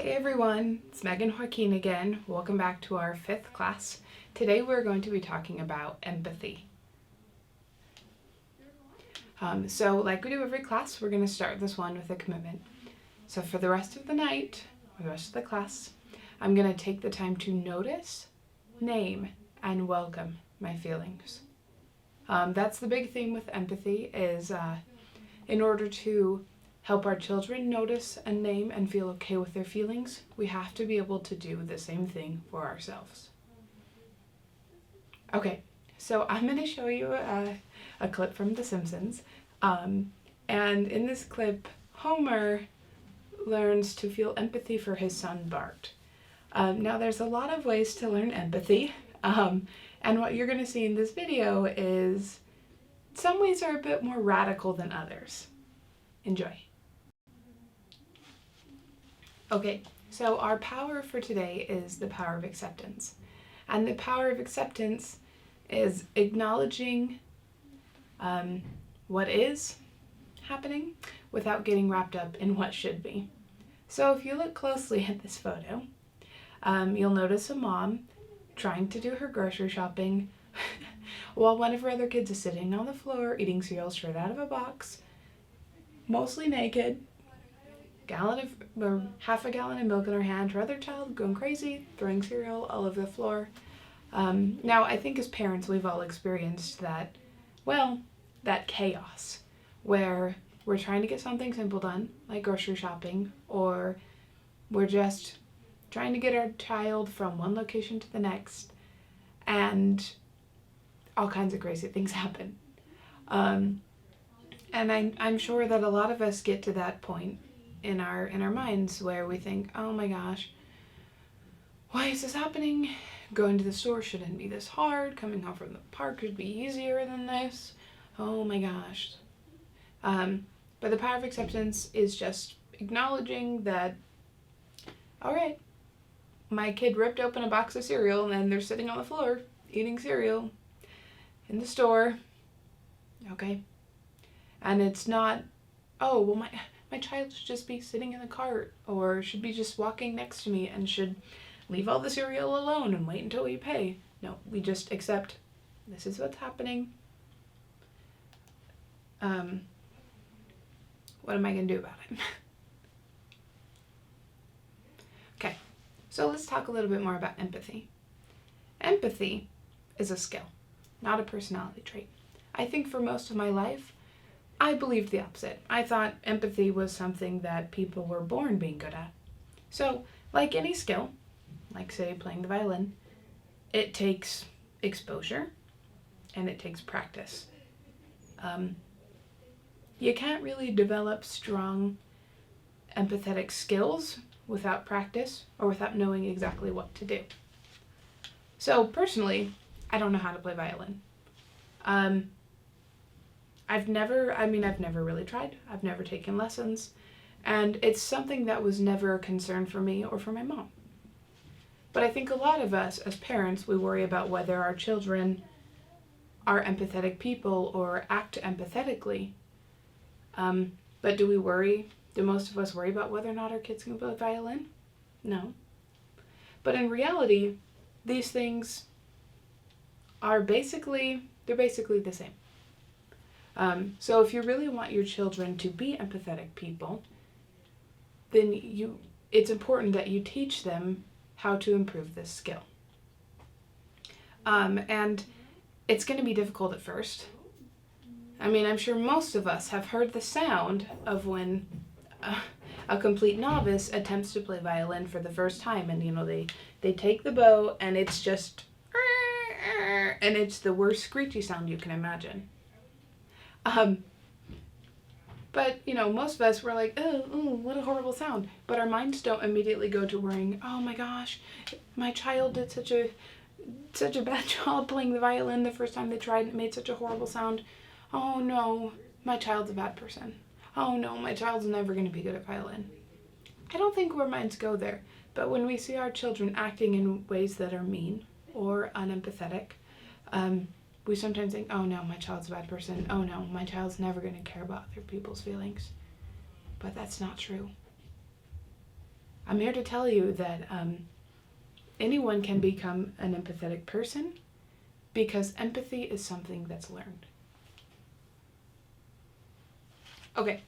Hey everyone, it's Megan Joaquin again. Welcome back to our 5th class. Today we're going to be talking about empathy. So like we do every class, we're going to start this one with a commitment. So for the rest of the night, or the rest of the class, I'm going to take the time to notice, name, and welcome my feelings. That's the big thing with empathy is in order to help our children notice and name and feel okay with their feelings, we have to be able to do the same thing for ourselves. Okay, so I'm going to show you a clip from The Simpsons. And in this clip, Homer learns to feel empathy for his son Bart. Now there's a lot of ways to learn empathy. And what you're going to see in this video is some ways are a bit more radical than others. Enjoy. Okay, so our power for today is the power of acceptance. And the power of acceptance is acknowledging what is happening without getting wrapped up in what should be. So if you look closely at this photo, you'll notice a mom trying to do her grocery shopping while one of her other kids is sitting on the floor eating cereal straight out of a box, mostly naked, half a gallon of milk in her hand, her other child going crazy, throwing cereal all over the floor. Now, I think as parents, we've all experienced that chaos where we're trying to get something simple done, like grocery shopping, or we're just trying to get our child from one location to the next, and all kinds of crazy things happen. And I'm sure that a lot of us get to that point in our minds where we think, oh my gosh, why is this happening? Going to the store shouldn't be this hard. Coming home from the park could be easier than this. Oh my gosh. But the power of acceptance is just acknowledging that, all right, my kid ripped open a box of cereal and then they're sitting on the floor eating cereal in the store. Okay. And it's not, oh, well, my child should just be sitting in the cart or should be just walking next to me and should leave all the cereal alone and wait until we pay. No, we just accept this is what's happening. What am I going to do about it? Okay, so let's talk a little bit more about empathy. Empathy is a skill, not a personality trait. I think for most of my life, I believed the opposite. I thought empathy was something that people were born being good at. So, like any skill, like say playing the violin, it takes exposure and it takes practice. You can't really develop strong empathetic skills without practice or without knowing exactly what to do. So personally, I don't know how to play violin. I've never really tried. I've never taken lessons. And it's something that was never a concern for me or for my mom. But I think a lot of us as parents, we worry about whether our children are empathetic people or act empathetically. But do most of us worry about whether or not our kids can play violin? No. But in reality, these things are basically the same. So if you really want your children to be empathetic people, then it's important that you teach them how to improve this skill. And it's going to be difficult at first. I mean, I'm sure most of us have heard the sound of when a complete novice attempts to play violin for the first time, and they take the bow and it's just and it's the worst screechy sound you can imagine. But most of us were like, oh, what a horrible sound. But our minds don't immediately go to worrying, oh my gosh, my child did such a bad job playing the violin the first time they tried and it made such a horrible sound. Oh no, my child's a bad person. Oh no, my child's never going to be good at violin. I don't think our minds go there. But when we see our children acting in ways that are mean or unempathetic, we sometimes think, oh no, my child's a bad person. Oh no, my child's never going to care about other people's feelings. But that's not true. I'm here to tell you that anyone can become an empathetic person because empathy is something that's learned. Okay,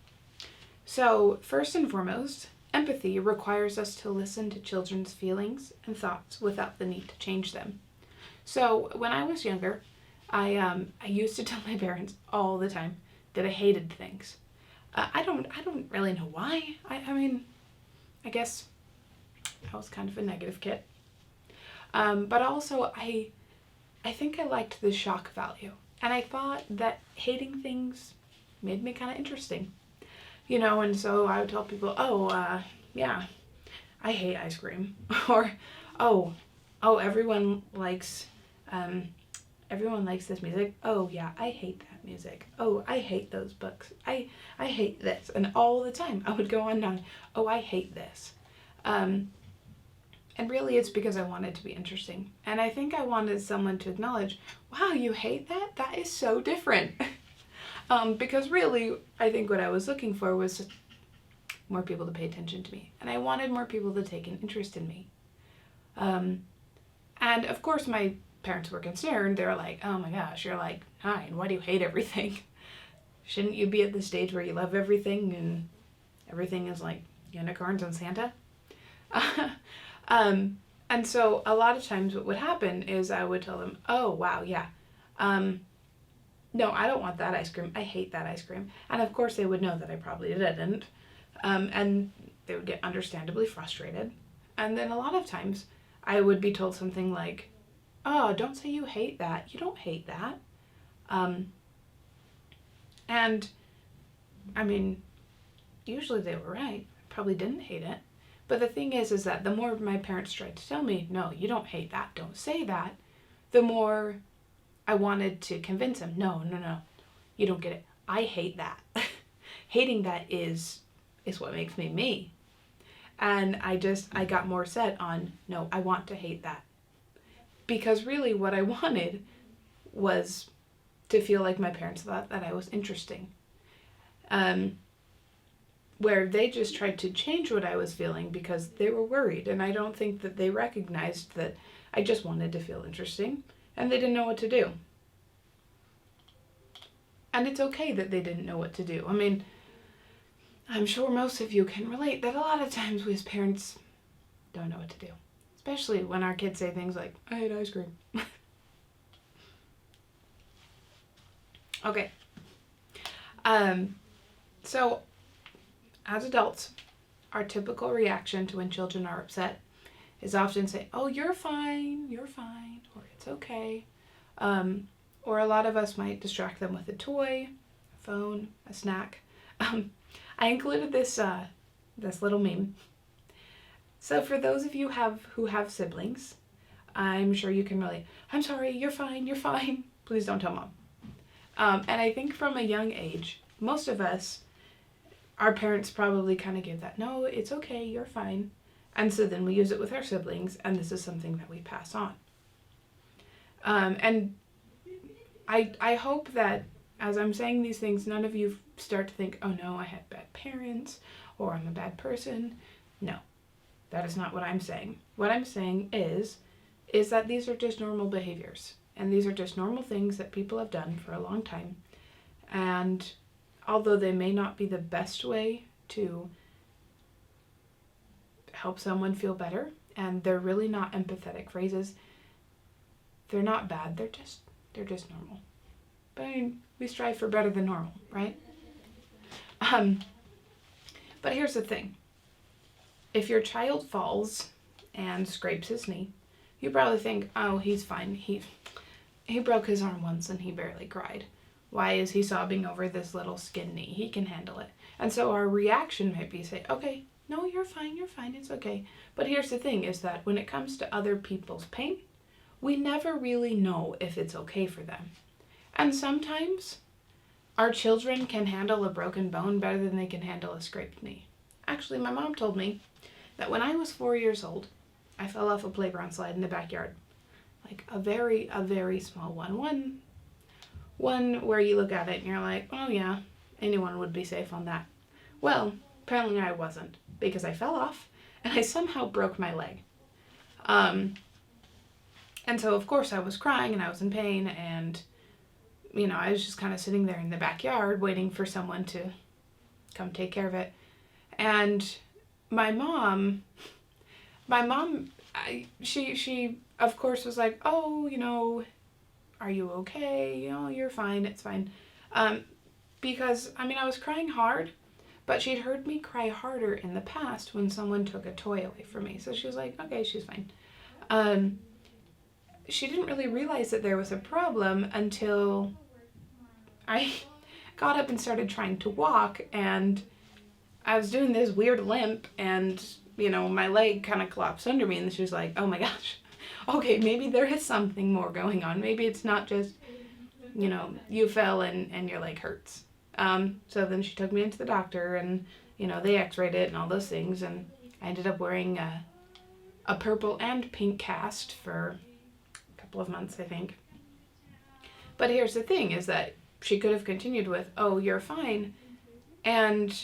so first and foremost, empathy requires us to listen to children's feelings and thoughts without the need to change them. So when I was younger, I used to tell my parents all the time that I hated things. I don't really know why. I mean, I guess I was kind of a negative kid. But also I think I liked the shock value. And I thought that hating things made me kind of interesting. And so I would tell people, yeah, I hate ice cream. Or, oh, everyone likes this music. Oh yeah, I hate that music. Oh, I hate those books. I hate this. And all the time I would go on and on. Oh, I hate this. And really it's because I wanted to be interesting. And I think I wanted someone to acknowledge, wow, you hate that? That is so different. Because really, I think what I was looking for was more people to pay attention to me. And I wanted more people to take an interest in me. And of course my parents were concerned. They were like, oh my gosh, you're like 9. Why do you hate everything? Shouldn't you be at the stage where you love everything and everything is like unicorns and Santa? And so a lot of times what would happen is I would tell them, oh wow, yeah. No, I don't want that ice cream. I hate that ice cream. And of course they would know that I probably didn't. And they would get understandably frustrated. And then a lot of times I would be told something like, oh, don't say you hate that. You don't hate that. And I mean, usually they were right. I probably didn't hate it. But the thing is that the more my parents tried to tell me, no, you don't hate that. Don't say that. The more I wanted to convince them, no, you don't get it. I hate that. Hating that is what makes me me. And I got more set on, no, I want to hate that. Because really what I wanted was to feel like my parents thought that I was interesting. Where they just tried to change what I was feeling because they were worried. And I don't think that they recognized that I just wanted to feel interesting. And they didn't know what to do. And it's okay that they didn't know what to do. I mean, I'm sure most of you can relate that a lot of times we as parents don't know what to do. Especially when our kids say things like, I hate ice cream. Okay. So, as adults, our typical reaction to when children are upset is often say, oh, you're fine, or it's okay. Or a lot of us might distract them with a toy, a phone, a snack. I included this little meme. So for those of you who have siblings, I'm sure you can relate. I'm sorry, you're fine. Please don't tell mom. And I think from a young age, most of us, our parents probably kind of give that, no, it's okay, you're fine. And so then we use it with our siblings, and this is something that we pass on. And I hope that as I'm saying these things, none of you start to think, oh no, I had bad parents, or I'm a bad person. No, that is not what I'm saying. What I'm saying is that these are just normal behaviors. And these are just normal things that people have done for a long time. And although they may not be the best way to help someone feel better, and they're really not empathetic phrases, they're not bad, they're just normal. But I mean, we strive for better than normal, right? But here's the thing. If your child falls and scrapes his knee, you probably think, oh, he's fine. He broke his arm once and he barely cried. Why is he sobbing over this little skin knee? He can handle it. And so our reaction might be say, okay, no, you're fine, it's okay. But here's the thing is that when it comes to other people's pain, we never really know if it's okay for them. And sometimes our children can handle a broken bone better than they can handle a scraped knee. Actually, my mom told me that when I was 4 years old, I fell off a playground slide in the backyard. Like a very small one. One where you look at it and you're like, oh yeah, anyone would be safe on that. Well, apparently I wasn't, because I fell off and I somehow broke my leg. And so, of course, I was crying and I was in pain, and, I was just kind of sitting there in the backyard waiting for someone to come take care of it. And my mom, she of course was like, oh, are you okay? You're fine, it's fine. Because, I was crying hard, but she'd heard me cry harder in the past when someone took a toy away from me. So she was like, okay, she's fine. She didn't really realize that there was a problem until I got up and started trying to walk, and I was doing this weird limp, and, my leg kind of collapsed under me, and she was like, oh my gosh, okay, maybe there is something more going on. Maybe it's not just, you fell and your leg hurts. So then she took me into the doctor, and, they x-rayed it and all those things, and I ended up wearing a purple and pink cast for a couple of months, I think. But here's the thing, is that she could have continued with, oh, you're fine, and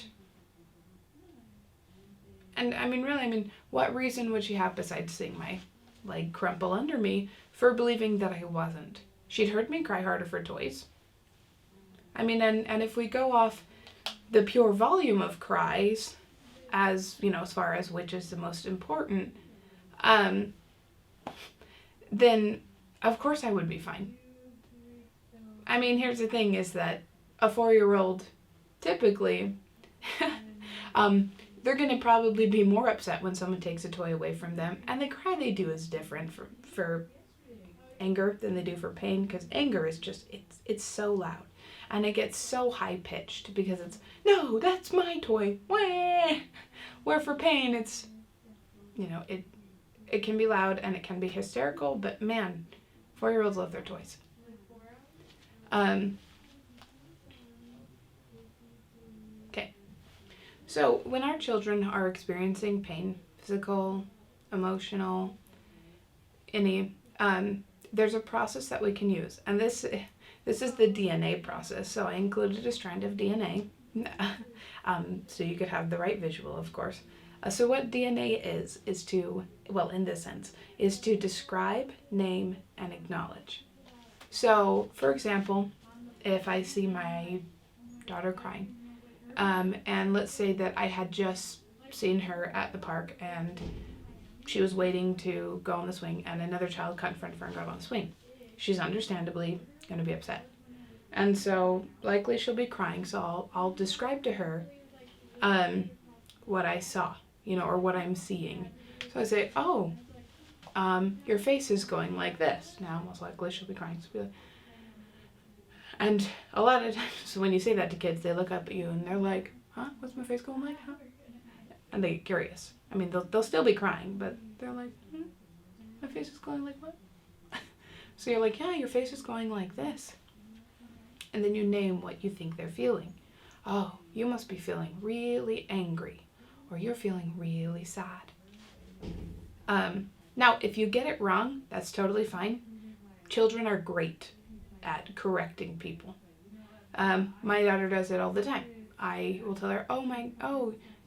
really, what reason would she have besides seeing my leg crumple under me for believing that I wasn't? She'd heard me cry harder for toys. And if we go off the pure volume of cries, as far as which is the most important, then of course I would be fine. Here's the thing, is that a 4-year-old, typically, they're going to probably be more upset when someone takes a toy away from them, and the cry they do is different for anger than they do for pain, because anger is just, it's so loud, and it gets so high-pitched, because it's, no, that's my toy, wah! Where for pain, it's, it can be loud, and it can be hysterical, but man, 4-year-olds love their toys. Okay. So when our children are experiencing pain, physical, emotional, any, there's a process that we can use. And this is the DNA process. So I included a strand of DNA, so you could have the right visual, of course. So what DNA is to, well, in this sense, is to describe, name, and acknowledge. So, for example, if I see my daughter crying, and let's say that I had just seen her at the park and she was waiting to go on the swing, and another child cut in front of her and got on the swing. She's understandably going to be upset. And so likely she'll be crying, so I'll describe to her what I saw, or what I'm seeing. So I say, oh, your face is going like this. Now, most likely she'll be crying. So be like, and a lot of times when you say that to kids, they look up at you and they're like, huh? What's my face going like? Huh? And they get curious. They'll still be crying, but they're like, my face is going like what? So you're like, yeah, your face is going like this. And then you name what you think they're feeling. Oh, you must be feeling really angry, or you're feeling really sad. Now, if you get it wrong, that's totally fine. Children are great at correcting people. My daughter does it all the time. I will tell her,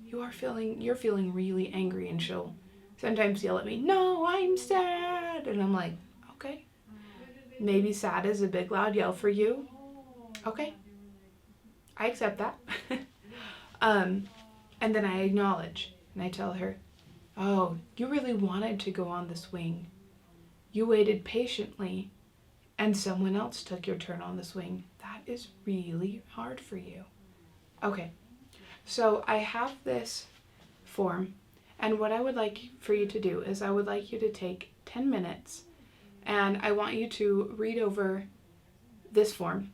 you're feeling really angry, and she'll sometimes yell at me, no, I'm sad. And I'm like, okay, maybe sad is a big loud yell for you. Okay, I accept that. And then I acknowledge, and I tell her, oh, you really wanted to go on the swing. You waited patiently, and someone else took your turn on the swing. That is really hard for you. Okay, so I have this form, and what I would like for you to do is I would like you to take 10 minutes, and I want you to read over this form.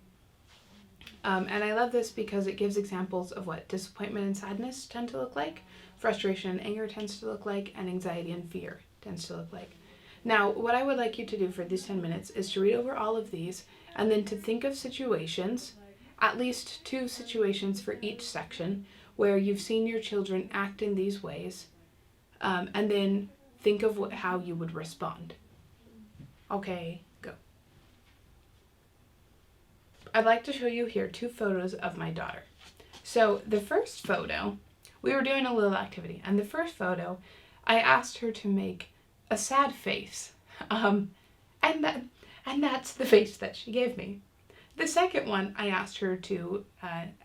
And I love this because it gives examples of what disappointment and sadness tend to look like, frustration and anger tends to look like, and anxiety and fear tends to look like. Now, what I would like you to do for these 10 minutes is to read over all of these, and then to think of situations, at least 2 situations for each section, where you've seen your children act in these ways, and then think of how you would respond. Okay, go. I'd like to show you here 2 photos of my daughter. So the first photo, we were doing a little activity, and the first photo, I asked her to make a sad face. And that's the face that she gave me. The second one, I asked her to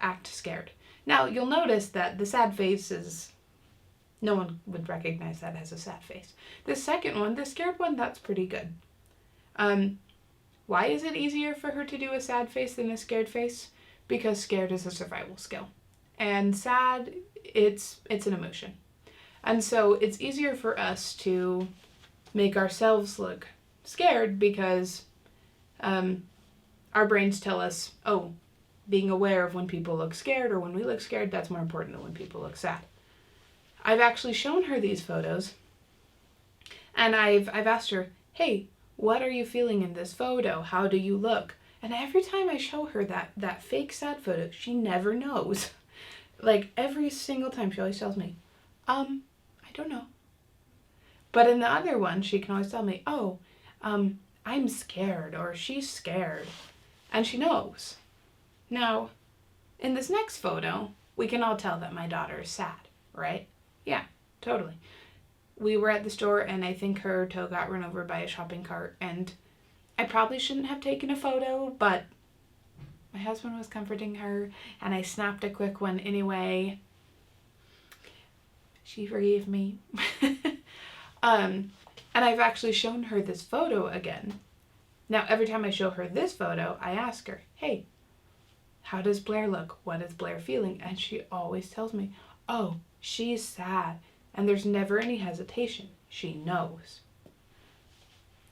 act scared. Now, you'll notice that the sad face is, no one would recognize that as a sad face. The second one, the scared one, that's pretty good. Why is it easier for her to do a sad face than a scared face? Because scared is a survival skill. And sad, it's an emotion. And so it's easier for us to make ourselves look scared because our brains tell us, oh, being aware of when people look scared or when we look scared, that's more important than when people look sad. I've actually shown her these photos, and I've asked her, hey, what are you feeling in this photo? How do you look? And every time I show her that fake sad photo, she never knows. Like, every single time she always tells me, I don't know. But in the other one, she can always tell me, oh, I'm scared, or she's scared. And she knows. Now, in this next photo, we can all tell that my daughter is sad, right? Yeah, totally. We were at the store, and I think her toe got run over by a shopping cart, and I probably shouldn't have taken a photo, but my husband was comforting her, and I snapped a quick one anyway. She forgave me. And I've actually shown her this photo again. Now, every time I show her this photo, I ask her, hey, how does Blair look? What is Blair feeling? And she always tells me, oh, she's sad. And there's never any hesitation. She knows.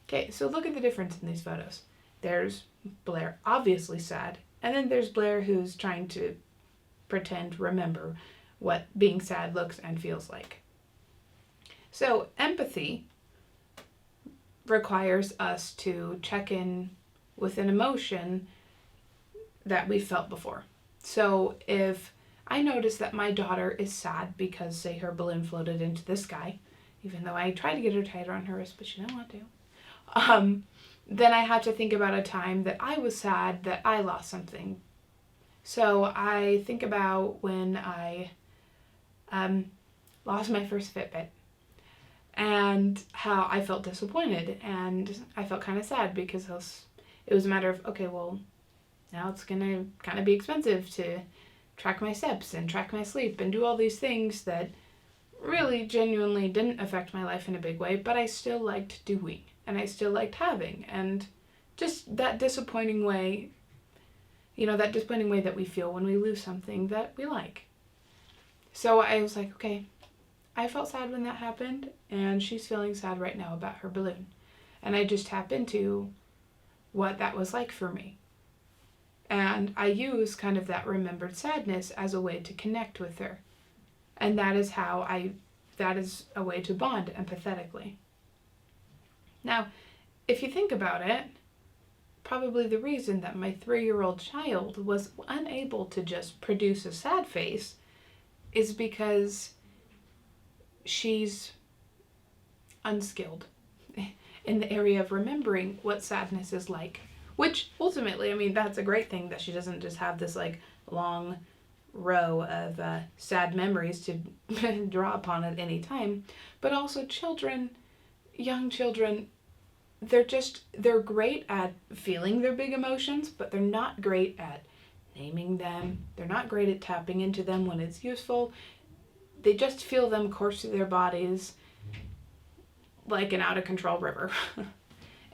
Okay, so look at the difference in these photos. There's Blair obviously sad, and then there's Blair who's trying to remember what being sad looks and feels like. So empathy requires us to check in with an emotion that we felt before. So if I notice that my daughter is sad because, say, her balloon floated into the sky, even though I tried to get her tighter on her wrist, but she didn't want to, then I have to think about a time that I was sad that I lost something. So I think about when I lost my first Fitbit, and how I felt disappointed, and I felt kind of sad because it was a matter of, okay, well, now it's going to kind of be expensive to track my steps and track my sleep and do all these things that really genuinely didn't affect my life in a big way, but I still liked doing, and I still liked having, and just that disappointing way, that disappointing way that we feel when we lose something that we like. So I was like, okay, I felt sad when that happened, and she's feeling sad right now about her balloon. And I just tap into what that was like for me. And I use kind of that remembered sadness as a way to connect with her. And that is a way to bond empathetically. Now, if you think about it, probably the reason that my 3-year-old child was unable to just produce a sad face is because she's unskilled in the area of remembering what sadness is like. Which, ultimately, that's a great thing that she doesn't just have this, long row of sad memories to draw upon at any time. But also young children, they're great at feeling their big emotions, but they're not great at naming them. They're not great at tapping into them when it's useful. They just feel them course through their bodies like an out-of-control river.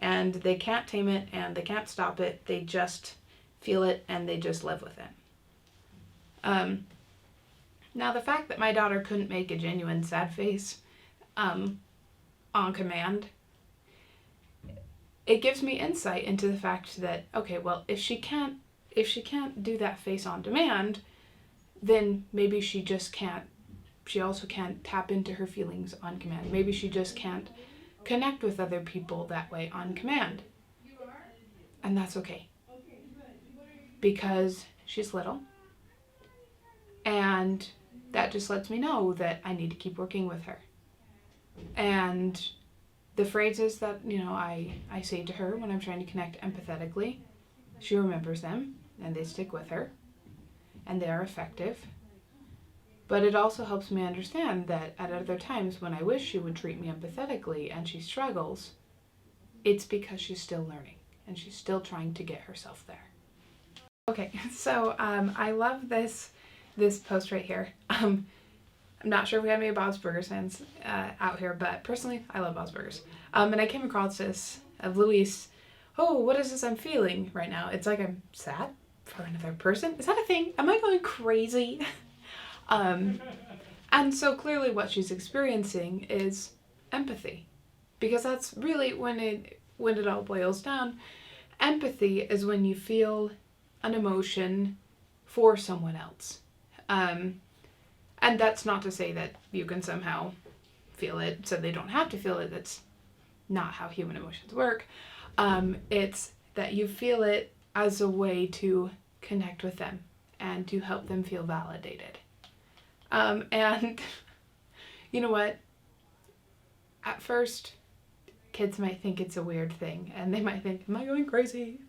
And they can't tame it, and they can't stop it. They just feel it, and they just live with it. Now, the fact that my daughter couldn't make a genuine sad face on command, it gives me insight into the fact that, okay, well, if she can't do that face on demand, then maybe she also can't tap into her feelings on command. Maybe she just can't connect with other people that way on command. And that's okay. Because she's little. And that just lets me know that I need to keep working with her. And the phrases that, I say to her when I'm trying to connect empathetically, she remembers them, and they stick with her, and they are effective. But it also helps me understand that at other times when I wish she would treat me empathetically and she struggles, it's because she's still learning and she's still trying to get herself there. Okay, so I love this post right here. I'm not sure if we have any Bob's Burgers fans out here, but personally, I love Bob's Burgers. And I came across this of Luis. Oh, what is this I'm feeling right now? It's like I'm sad for another person. Is that a thing? Am I going crazy? And so clearly what she's experiencing is empathy, because that's really when it all boils down. Empathy is when you feel an emotion for someone else. And that's not to say that you can somehow feel it so they don't have to feel it. That's not how human emotions work. It's that you feel it as a way to connect with them and to help them feel validated. And you know what? At first, kids might think it's a weird thing, and they might think, am I going crazy?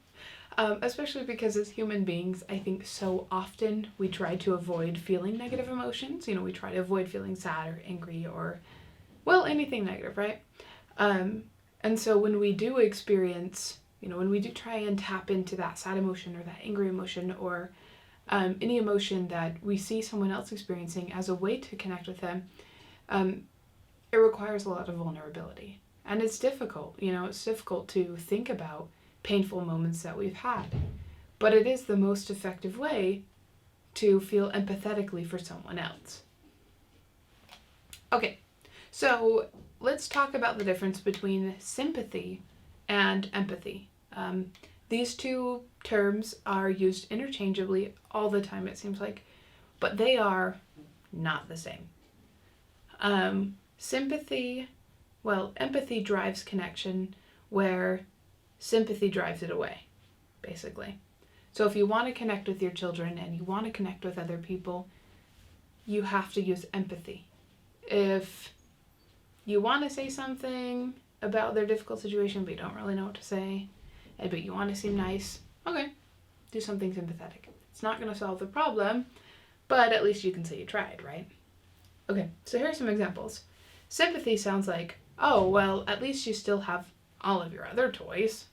Especially because as human beings, I think so often we try to avoid feeling negative emotions. You know, we try to avoid feeling sad or angry or, well, anything negative, right? And so when we do experience, when we do try and tap into that sad emotion or that angry emotion or any emotion that we see someone else experiencing as a way to connect with them, it requires a lot of vulnerability. And it's difficult, it's difficult to think about painful moments that we've had. But it is the most effective way to feel empathetically for someone else. Okay, so let's talk about the difference between sympathy and empathy. These two terms are used interchangeably all the time, it seems like, but they are not the same. Empathy drives connection where sympathy drives it away, basically. So if you want to connect with your children and you want to connect with other people, you have to use empathy. If you want to say something about their difficult situation, but you don't really know what to say, but you want to seem nice, okay, do something sympathetic. It's not going to solve the problem, but at least you can say you tried, right? Okay, so here are some examples. Sympathy sounds like, oh, well, at least you still have all of your other toys.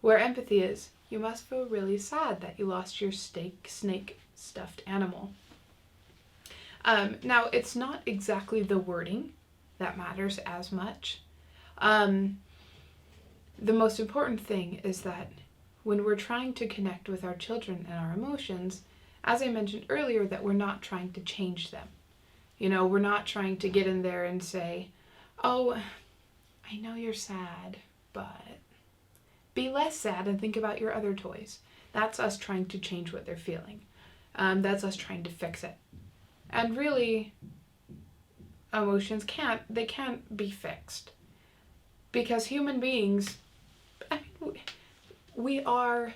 Where empathy is, you must feel really sad that you lost your snake stuffed animal. Now, it's not exactly the wording that matters as much. The most important thing is that when we're trying to connect with our children and our emotions, as I mentioned earlier, that we're not trying to change them. We're not trying to get in there and say, oh, I know you're sad, but be less sad and think about your other toys. That's us trying to change what they're feeling. That's us trying to fix it. And really, emotions can't be fixed. Because human beings, we are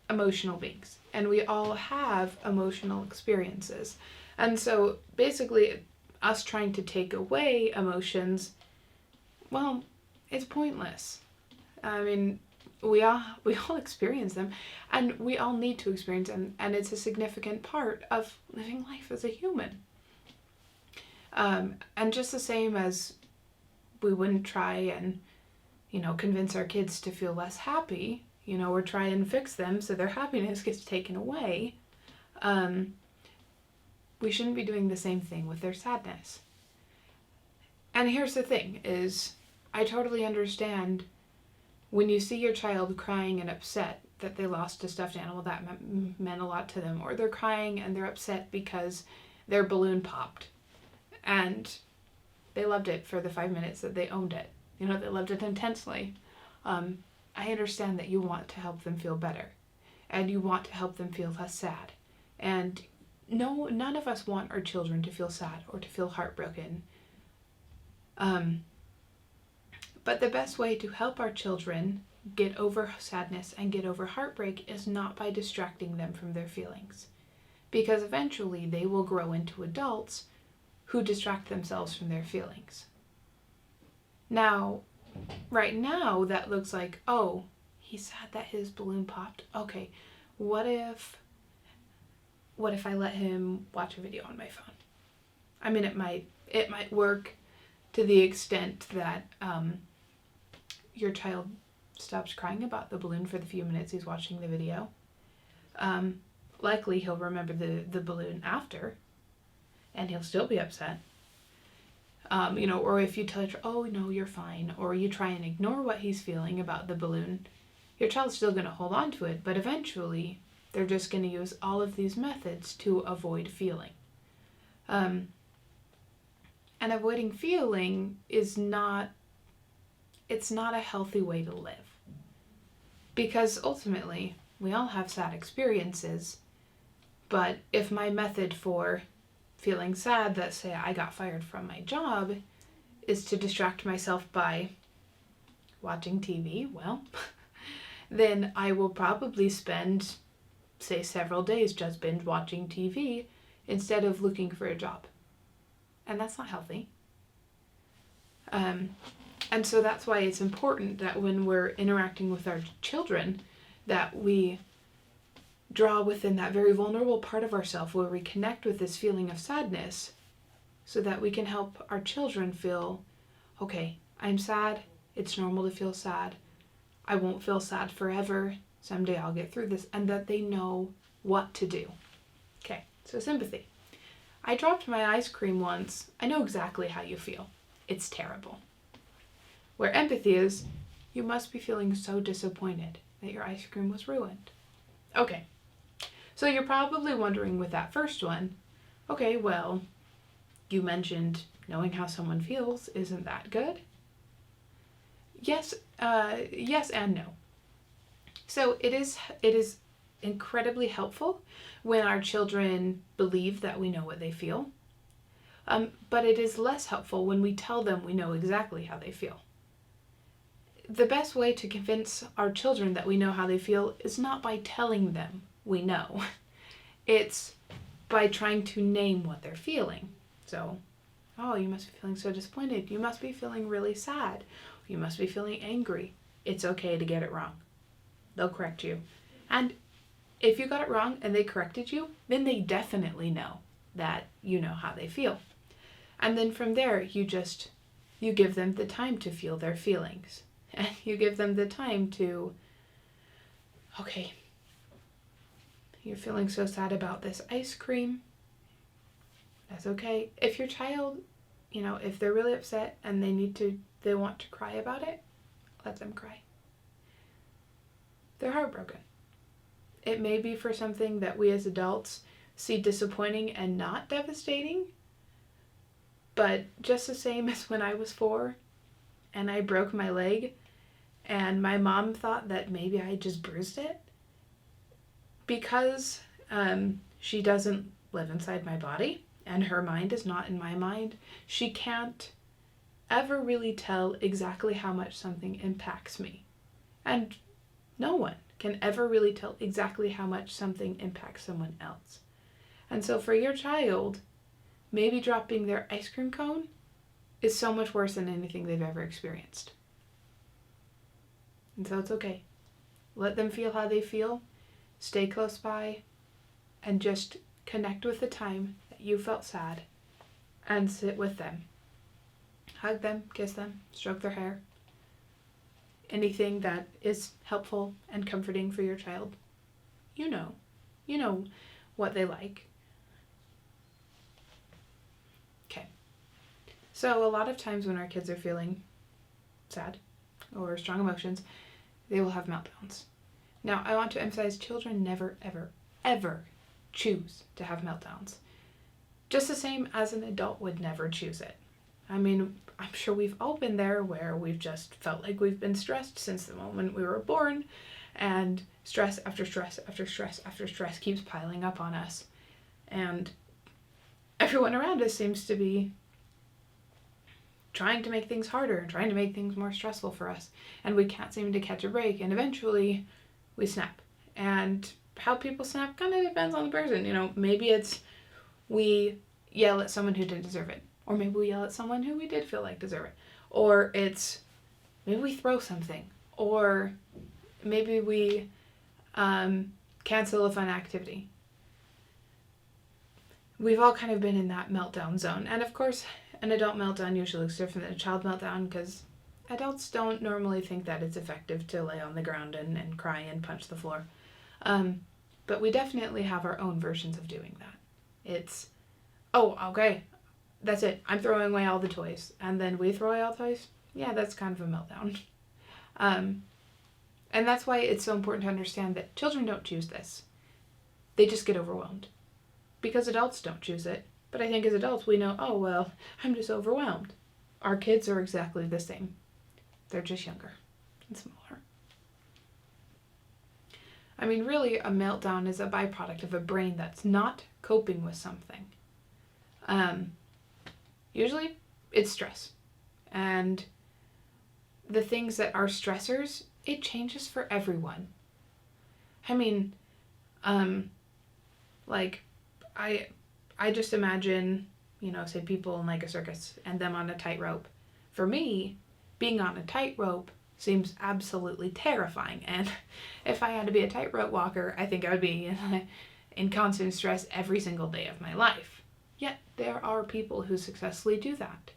emotional beings, and we all have emotional experiences. And so basically, us trying to take away emotions, well, it's pointless. I mean, we all experience them, and we all need to experience them, and it's a significant part of living life as a human. And just the same as we wouldn't try and, convince our kids to feel less happy, or try and fix them so their happiness gets taken away, we shouldn't be doing the same thing with their sadness. And here's the thing, is I totally understand when you see your child crying and upset that they lost a stuffed animal that meant a lot to them, or they're crying and they're upset because their balloon popped and they loved it for the 5 minutes that they owned it. They loved it intensely. I understand that you want to help them feel better and you want to help them feel less sad. And no, none of us want our children to feel sad or to feel heartbroken. But the best way to help our children get over sadness and get over heartbreak is not by distracting them from their feelings. Because eventually they will grow into adults who distract themselves from their feelings. Now, right now, that looks like, oh, he's sad that his balloon popped. Okay, what if I let him watch a video on my phone? I mean, it might work to the extent that your child stops crying about the balloon for the few minutes he's watching the video. Likely he'll remember the balloon after, and he'll still be upset. Or if you tell your, oh no, you're fine, or you try and ignore what he's feeling about the balloon, your child's still going to hold on to it, but eventually they're just going to use all of these methods to avoid feeling. And avoiding feeling it's not a healthy way to live. Because ultimately, we all have sad experiences, but if my method for feeling sad that, say, I got fired from my job, is to distract myself by watching TV, well, then I will probably spend, say, several days just binge watching TV instead of looking for a job. And that's not healthy. And so that's why it's important that when we're interacting with our children, that we draw within that very vulnerable part of ourselves where we connect with this feeling of sadness so that we can help our children feel, okay, I'm sad. It's normal to feel sad. I won't feel sad forever. Someday I'll get through this, and that they know what to do. Okay, so sympathy. I dropped my ice cream once. I know exactly how you feel. It's terrible. Where empathy is, you must be feeling so disappointed that your ice cream was ruined. Okay, so you're probably wondering with that first one, okay, well, you mentioned knowing how someone feels. Isn't that good? Yes and no. So it is incredibly helpful when our children believe that we know what they feel, but it is less helpful when we tell them we know exactly how they feel. The best way to convince our children that we know how they feel is not by telling them we know. It's by trying to name what they're feeling. So, oh, you must be feeling so disappointed. You must be feeling really sad. You must be feeling angry. It's okay to get it wrong. They'll correct you. And if you got it wrong and they corrected you, then they definitely know that you know how they feel. And then from there, you give them the time to feel their feelings. And you give them the time to, okay, you're feeling so sad about this ice cream. That's okay. If your child, if they're really upset and they want to cry about it, let them cry. They're heartbroken. It may be for something that we as adults see disappointing and not devastating, but just the same as when I was 4 and I broke my leg and my mom thought that maybe I just bruised it, because she doesn't live inside my body and her mind is not in my mind, she can't ever really tell exactly how much something impacts me. And no one can ever really tell exactly how much something impacts someone else. And so for your child, maybe dropping their ice cream cone is so much worse than anything they've ever experienced. And so it's okay. Let them feel how they feel. Stay close by and just connect with the time that you felt sad and sit with them. Hug them, kiss them, stroke their hair. Anything that is helpful and comforting for your child. You know what they like. Okay. So a lot of times when our kids are feeling sad or strong emotions, they will have meltdowns. Now, I want to emphasize children never, ever, ever choose to have meltdowns. Just the same as an adult would never choose it. I mean, I'm sure we've all been there where we've just felt like we've been stressed since the moment we were born, and stress after stress after stress after stress keeps piling up on us. And everyone around us seems to be trying to make things harder and trying to make things more stressful for us. And we can't seem to catch a break, and eventually we snap. And how people snap kind of depends on the person. Maybe it's we yell at someone who didn't deserve it. Or maybe we yell at someone who we did feel like deserve it. Or it's maybe we throw something. Or maybe we cancel a fun activity. we've all kind of been in that meltdown zone. And of course, an adult meltdown usually looks different than a child meltdown because adults don't normally think that it's effective to lay on the ground and cry and punch the floor. But we definitely have our own versions of doing that. It's, oh, okay, that's it. I'm throwing away all the toys. And then we throw away all the toys. Yeah, that's kind of a meltdown. And that's why it's so important to understand that children don't choose this. They just get overwhelmed. Because adults don't choose it. But I think as adults we know, oh, well, I'm just overwhelmed. Our kids are exactly the same. They're just younger and smaller. I mean, really, a meltdown is a byproduct of a brain that's not coping with something. Usually, it's stress. And the things that are stressors, it changes for everyone. I mean, like, I just imagine, say people in like a circus and them on a tightrope. For me, being on a tightrope seems absolutely terrifying. And if I had to be a tightrope walker, I think I would be in constant stress every single day of my life. Yet there are people who successfully do that.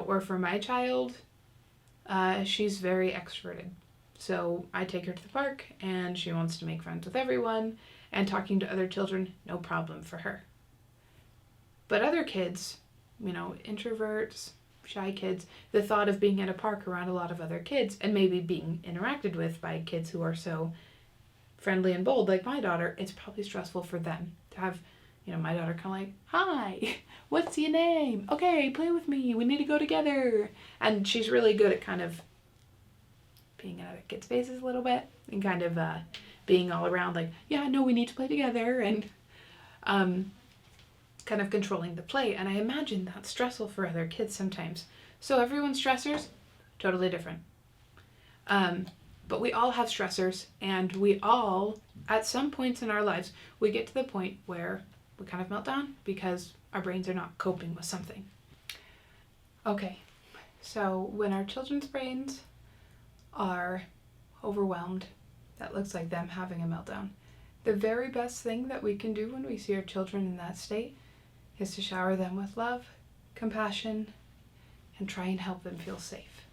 Or for my child, she's very extroverted. So I take her to the park and she wants to make friends with everyone, and talking to other children, no problem for her. But other kids, introverts, shy kids, the thought of being at a park around a lot of other kids and maybe being interacted with by kids who are so friendly and bold, like my daughter, it's probably stressful for them to have, my daughter kind of like, hi, what's your name? Okay, play with me. We need to go together. And she's really good at kind of being in other kids' faces a little bit and kind of being all around like, yeah, no, we need to play together, and kind of controlling the play. And I imagine that's stressful for other kids sometimes. So everyone's stressors, totally different. But we all have stressors, and we all, at some points in our lives, we get to the point where we kind of melt down because our brains are not coping with something. Okay, so when our children's brains are overwhelmed, that looks like them having a meltdown. The very best thing that we can do when we see our children in that state is to shower them with love, compassion, and try and help them feel safe.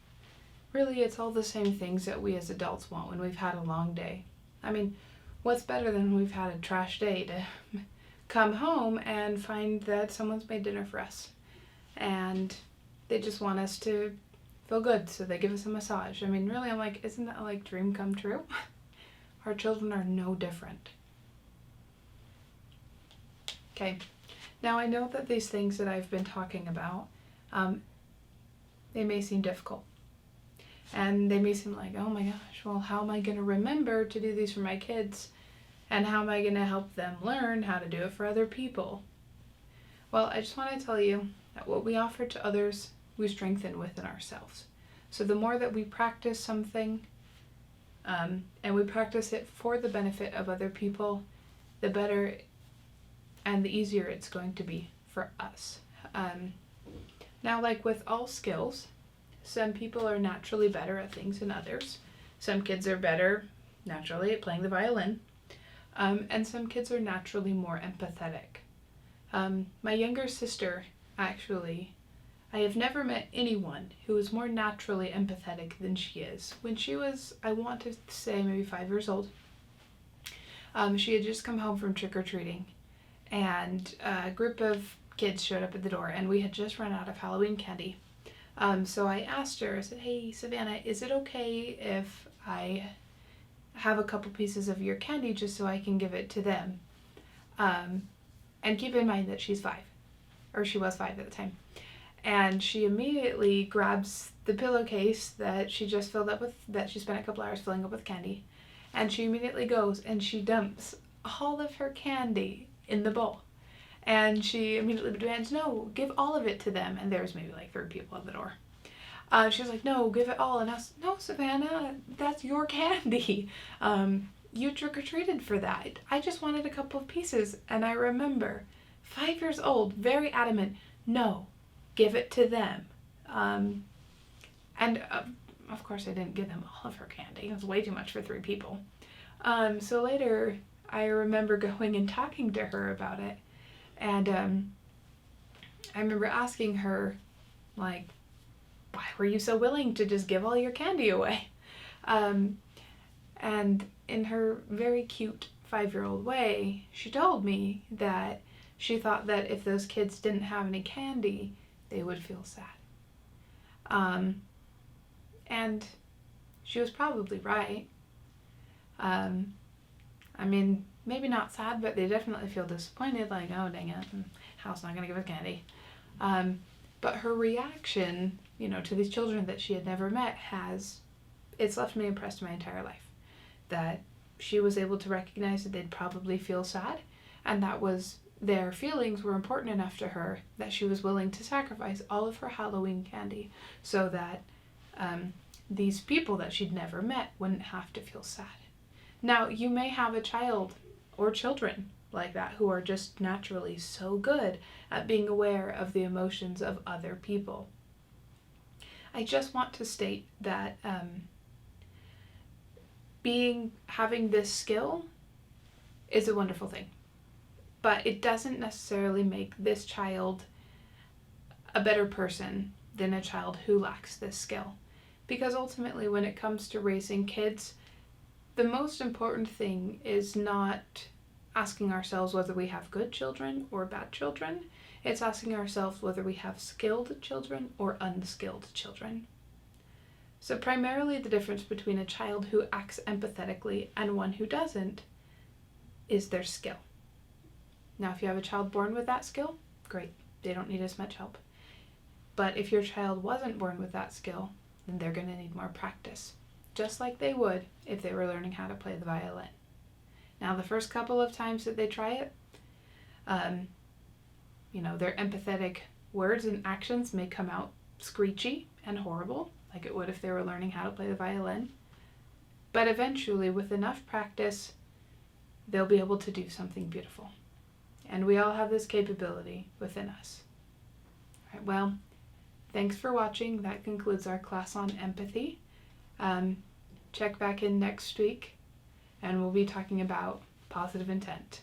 Really, it's all the same things that we as adults want when we've had a long day. I mean, what's better than when we've had a trash day to come home and find that someone's made dinner for us and they just want us to feel good, so they give us a massage. I mean, really, I'm like, isn't that like dream come true? Our children are no different. Okay, now I know that these things that I've been talking about, they may seem difficult. And they may seem like, oh my gosh, well, how am I going to remember to do these for my kids? And how am I going to help them learn how to do it for other people? Well, I just want to tell you that what we offer to others, we strengthen within ourselves. So the more that we practice something, and we practice it for the benefit of other people, the better and the easier it's going to be for us. Now, like with all skills, some people are naturally better at things than others. Some kids are better naturally at playing the violin, and some kids are naturally more empathetic. My younger sister, actually, I have never met anyone who is more naturally empathetic than she is. When she was, I want to say, maybe 5 years old, she had just come home from trick-or-treating, and a group of kids showed up at the door, and we had just run out of Halloween candy. So I asked her, I said, hey, Savannah, is it okay if I have a couple pieces of your candy just so I can give it to them? And keep in mind that she's 5, or she was 5 at the time. And she immediately grabs the pillowcase that she just filled up with, that she spent a couple hours filling up with candy, and she immediately goes and she dumps all of her candy in the bowl. And she immediately demands, no, give all of it to them. And there's maybe like 3 people at the door. She's like, no, give it all. And I was, no, Savannah, that's your candy. You trick-or-treated for that. I just wanted a couple of pieces. And I remember, 5 years old, very adamant, no, give it to them. And of course I didn't give them all of her candy. It was way too much for 3 people. So later, I remember going and talking to her about it. And I remember asking her, like, why were you so willing to just give all your candy away? And in her very cute 5-year-old way, she told me that she thought that if those kids didn't have any candy, they would feel sad. And she was probably right. I mean, maybe not sad, but they definitely feel disappointed, like, oh, dang it, Hal's not going to give us candy. But her reaction, to these children that she had never met it's left me impressed my entire life. That she was able to recognize that they'd probably feel sad, and that their feelings were important enough to her that she was willing to sacrifice all of her Halloween candy so that these people that she'd never met wouldn't have to feel sad. Now, you may have a child or children like that who are just naturally so good at being aware of the emotions of other people. I just want to state that having this skill is a wonderful thing, but it doesn't necessarily make this child a better person than a child who lacks this skill. Because ultimately, when it comes to raising kids, the most important thing is not asking ourselves whether we have good children or bad children. It's asking ourselves whether we have skilled children or unskilled children. So primarily the difference between a child who acts empathetically and one who doesn't is their skill. Now, if you have a child born with that skill, great. They don't need as much help. But if your child wasn't born with that skill, then they're going to need more practice, just like they would if they were learning how to play the violin. Now, the first couple of times that they try it, their empathetic words and actions may come out screechy and horrible, like it would if they were learning how to play the violin. But eventually, with enough practice, they'll be able to do something beautiful. And we all have this capability within us. All right, well, thanks for watching. That concludes our class on empathy. Check back in next week, and we'll be talking about positive intent.